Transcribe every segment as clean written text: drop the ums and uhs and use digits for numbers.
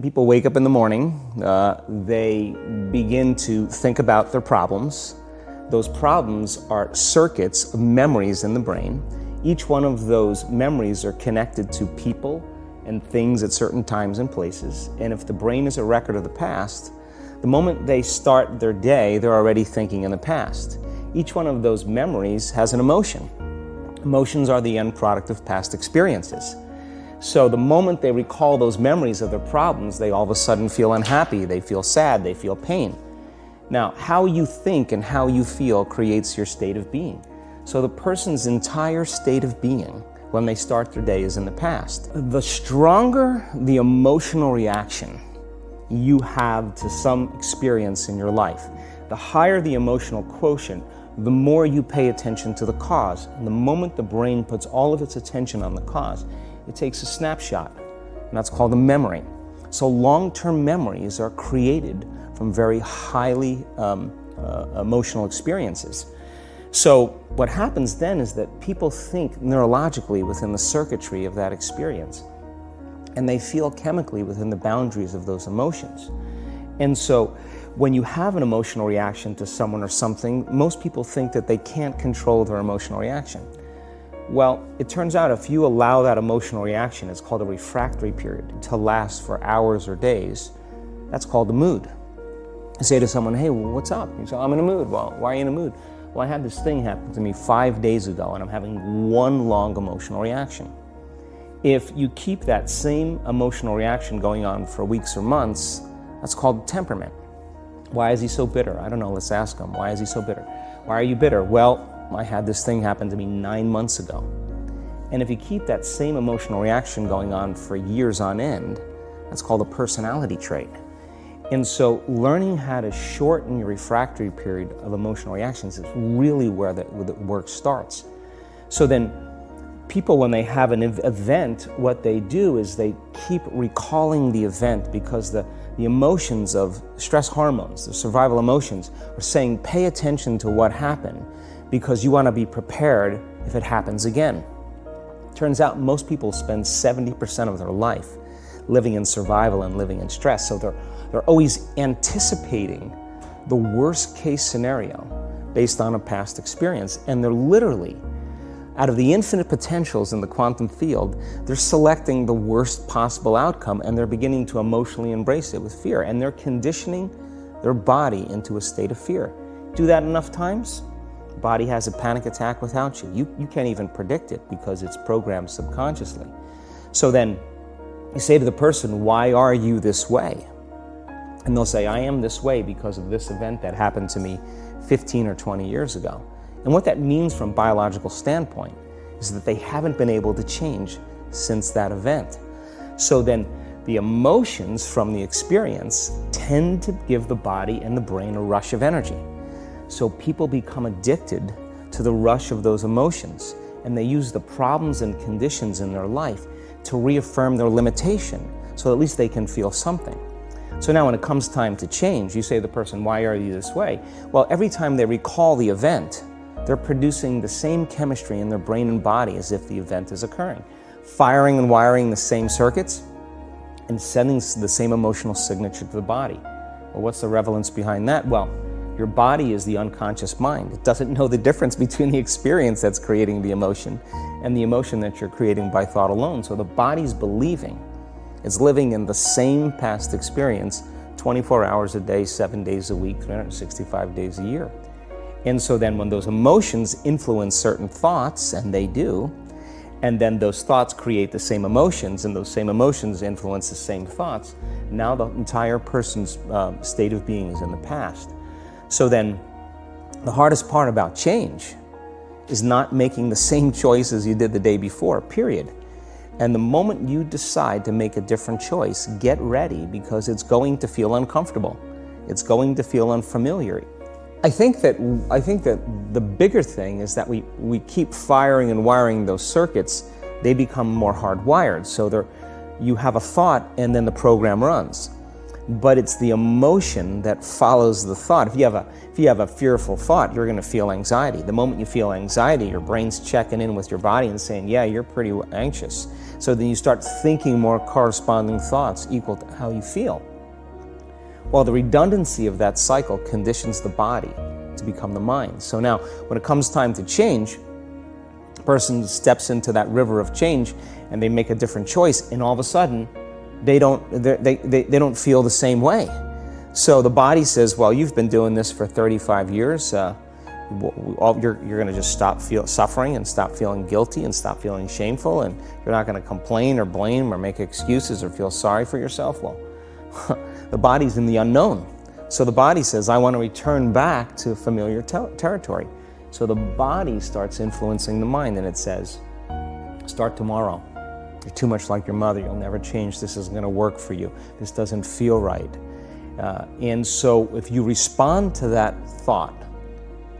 People wake up in the morning, they begin to think about their problems. Those problems are circuits of memories in the brain. Each one of those memories are connected to people and things at certain times and places. And if the brain is a record of the past, the moment they start their day, they're already thinking in the past. Each one of those memories has an emotion. Emotions are the end product of past experiences. So the moment they recall those memories of their problems, they all of a sudden feel unhappy, they feel sad, they feel pain. Now, how you think and how you feel creates your state of being. So the person's entire state of being when they start their day is in the past. The stronger the emotional reaction you have to some experience in your life, the higher the emotional quotient, the more you pay attention to the cause. And the moment the brain puts all of its attention on the cause, it takes a snapshot, and that's called a memory. So long-term memories are created from very highly emotional experiences. So what happens then is that people think neurologically within the circuitry of that experience, and they feel chemically within the boundaries of those emotions. And so when you have an emotional reaction to someone or something, most people think that they can't control their emotional reaction. Well, it turns out if you allow that emotional reaction, it's called a refractory period, to last for hours or days, that's called the mood. I say to someone, hey, well, what's up? You say, I'm in a mood. Well, why are you in a mood? Well, I had this thing happen to me 5 days ago and I'm having one long emotional reaction. If you keep that same emotional reaction going on for weeks or months, that's called temperament. Why is he so bitter? I don't know, let's ask him. Why is he so bitter? Why are you bitter? Well, I had this thing happen to me 9 months ago. And if you keep that same emotional reaction going on for years on end, that's called a personality trait. And so learning how to shorten your refractory period of emotional reactions is really where the work starts. So then people, when they have an event, what they do is they keep recalling the event because the emotions of stress hormones, the survival emotions, are saying pay attention to what happened because you want to be prepared if it happens again. Turns out most people spend 70% of their life living in survival and living in stress. So they're always anticipating the worst case scenario based on a past experience. And they're literally, out of the infinite potentials in the quantum field, they're selecting the worst possible outcome and they're beginning to emotionally embrace it with fear. And they're conditioning their body into a state of fear. Do that enough times, the body has a panic attack without you. You can't even predict it because it's programmed subconsciously. So then you say to the person, why are you this way? And they'll say, I am this way because of this event that happened to me 15 or 20 years ago. And what that means from a biological standpoint is that they haven't been able to change since that event. So then the emotions from the experience tend to give the body and the brain a rush of energy. So people become addicted to the rush of those emotions, and they use the problems and conditions in their life to reaffirm their limitation, so at least they can feel something. So now when it comes time to change, you say to the person, why are you this way? Well, every time they recall the event, they're producing the same chemistry in their brain and body as if the event is occurring, firing and wiring the same circuits and sending the same emotional signature to the body. Well, what's the relevance behind that? Well, your body is the unconscious mind. It doesn't know the difference between the experience that's creating the emotion and the emotion that you're creating by thought alone. So the body's believing it's living in the same past experience 24 hours a day, 7 days a week, 365 days a year. And so then when those emotions influence certain thoughts, and they do, and then those thoughts create the same emotions, and those same emotions influence the same thoughts, now the entire person's state of being is in the past. So then the hardest part about change is not making the same choices you did the day before, period. And the moment you decide to make a different choice, get ready because it's going to feel uncomfortable. It's going to feel unfamiliar. I think that the bigger thing is that we keep firing and wiring those circuits. They become more hardwired. So you have a thought and then the program runs. but it's the emotion that follows the thought. If you have a fearful thought, you're going to feel anxiety. The moment you feel anxiety, your brain's checking in with your body and saying, yeah, you're pretty anxious. So then you start thinking more corresponding thoughts equal to how you feel. Well, the redundancy of that cycle conditions the body to become the mind. So now, when it comes time to change, a person steps into that river of change and they make a different choice, and all of a sudden, they don't feel the same way. So the body says, well, you've been doing this for 35 years. You're going to just stop suffering and stop feeling guilty and stop feeling shameful, and you're not going to complain or blame or make excuses or feel sorry for yourself. Well, the body's in the unknown. So the body says, I want to return back to familiar territory. So the body starts influencing the mind, and it says, start tomorrow. You're too much like your mother. You'll never change. This isn't going to work for you. This doesn't feel right. And so if you respond to that thought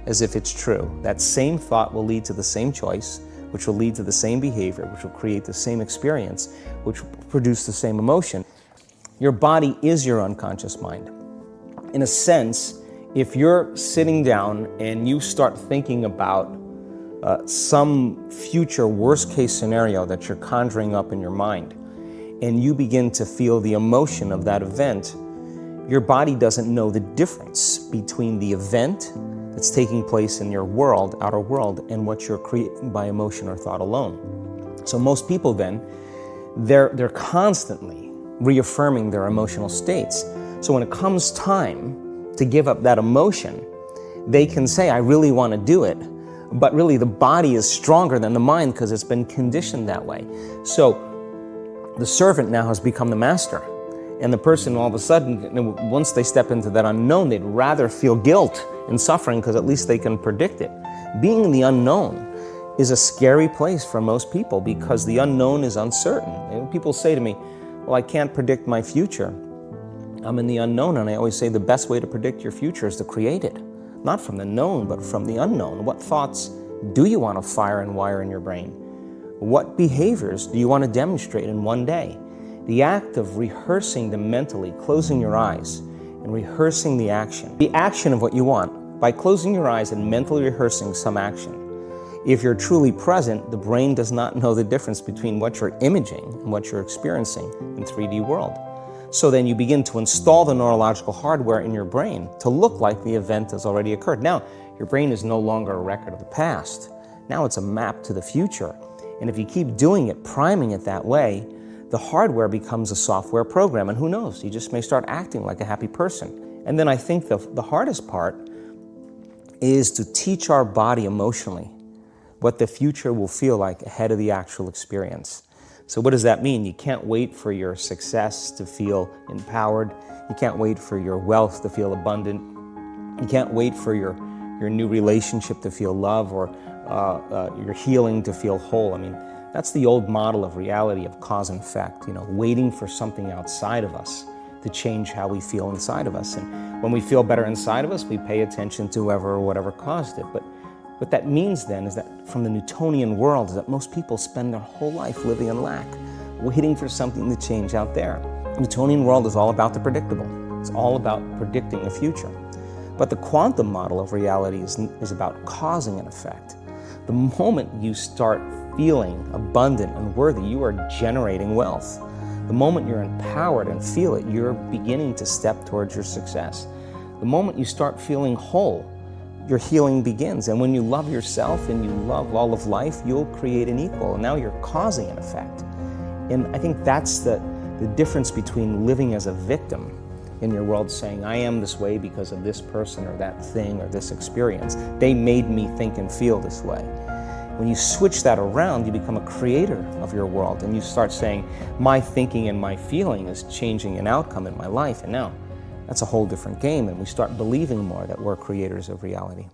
as if it's true, that same thought will lead to the same choice, which will lead to the same behavior, which will create the same experience, which will produce the same emotion. Your body is your unconscious mind. In a sense, if you're sitting down and you start thinking about some future worst-case scenario that you're conjuring up in your mind, and you begin to feel the emotion of that event, your body doesn't know the difference between the event that's taking place in your world, outer world, and what you're creating by emotion or thought alone. So most people then, they're constantly reaffirming their emotional states. So when it comes time to give up that emotion, they can say, I really want to do it. But really the body is stronger than the mind because it's been conditioned that way. So the servant now has become the master. And the person all of a sudden, once they step into that unknown, they'd rather feel guilt and suffering because at least they can predict it. Being in the unknown is a scary place for most people because the unknown is uncertain. And people say to me, well, I can't predict my future. I'm in the unknown, and I always say the best way to predict your future is to create it. Not from the known, but from the unknown. What thoughts do you want to fire and wire in your brain? What behaviors do you want to demonstrate in one day? The act of rehearsing them mentally, closing your eyes, and rehearsing the action of what you want, by closing your eyes and mentally rehearsing some action. If you're truly present, the brain does not know the difference between what you're imaging and what you're experiencing in 3D world. So then you begin to install the neurological hardware in your brain to look like the event has already occurred. Now, your brain is no longer a record of the past. Now it's a map to the future. And if you keep doing it, priming it that way, the hardware becomes a software program. And who knows, you just may start acting like a happy person. And then I think the hardest part is to teach our body emotionally what the future will feel like ahead of the actual experience. So what does that mean? You can't wait for your success to feel empowered. You can't wait for your wealth to feel abundant. You can't wait for your new relationship to feel love, or your healing to feel whole. I mean, that's the old model of reality, of cause and effect, waiting for something outside of us to change how we feel inside of us. And when we feel better inside of us, we pay attention to whoever or whatever caused it. But what that means then is that from the Newtonian world is that most people spend their whole life living in lack, waiting for something to change out there. The Newtonian world is all about the predictable. It's all about predicting the future. But the quantum model of reality is about causing an effect. The moment you start feeling abundant and worthy, you are generating wealth. The moment you're empowered and feel it, you're beginning to step towards your success. The moment you start feeling whole, your healing begins. And when you love yourself and you love all of life, you'll create an equal. And now you're causing an effect. And I think that's the difference between living as a victim in your world, saying, I am this way because of this person or that thing or this experience. They made me think and feel this way. When you switch that around, you become a creator of your world, and you start saying, my thinking and my feeling is changing an outcome in my life. And now that's a whole different game, and we start believing more that we're creators of reality.